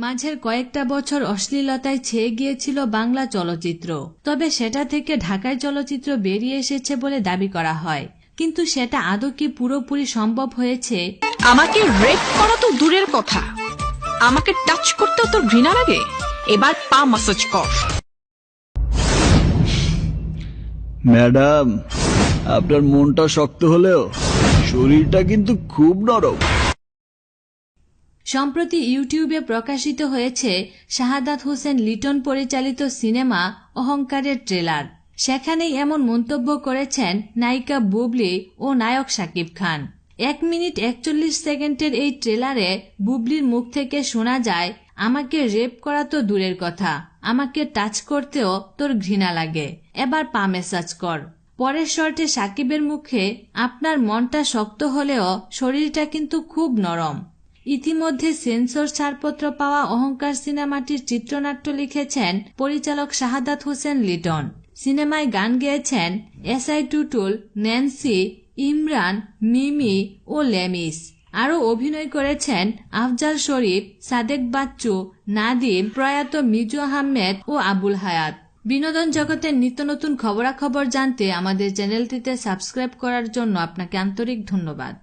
মাঝের কয়েকটা বছর অশ্লীলতায় ছেয়ে গিয়েছিল বাংলা চলচ্চিত্র, তবে সেটা থেকে ঢাকায় চলচ্চিত্র বেরিয়ে এসেছে বলে দাবি করা হয়। কিন্তু সেটা আদৌ কি পুরোপুরি সম্ভব হয়েছে? আমাকে রেপ করা তো দূরের কথা, আমাকে টাচ করতেও তোর ঘৃণা লাগে? এবার পা ম্যাসাজ কর। ম্যাডাম, আপনার মনটা শক্ত হলেও শরীরটা কিন্তু খুব নরম। সম্প্রতি ইউটিউবে প্রকাশিত হয়েছে শাহাদাত হোসেন লিটন পরিচালিত সিনেমা অহংকারের ট্রেলার। সেখানেই এমন মন্তব্য করেছেন নায়িকা বুবলি ও নায়ক শাকিব খান। 1 মিনিট 41 সেকেন্ডের এই ট্রেলারে বুবলির মুখ থেকে শোনা যায়, আমাকে রেপ করা তো দূরের কথা, আমাকে টাচ করতেও তোর ঘৃণা লাগে, এবার পা ম্যাসাজ কর। পরের শর্টে শাকিবের মুখে, আপনার মনটা শক্ত হলেও শরীরটা কিন্তু খুব নরম। ইতিমধ্যে সেন্সর ছাড়পত্র পাওয়া অহংকার সিনেমাটির চিত্রনাট্য লিখেছেন পরিচালক শাহাদাত হোসেন লিটন। সিনেমায় গান গেয়েছেন এসআই টুটুল, ন্যান্সি, ইমরান, মিমি ও লেমিস। আরও অভিনয় করেছেন আফজাল শরীফ, সাদেক বাচ্চু, নাদিম, প্রয়াত মিজু আহমেদ ও আবুল হায়াত। বিনোদন জগতের নিত্য নতুন খবরাখবর জানতে আমাদের চ্যানেলটিতে সাবস্ক্রাইব করার জন্য আপনাকে আন্তরিক ধন্যবাদ।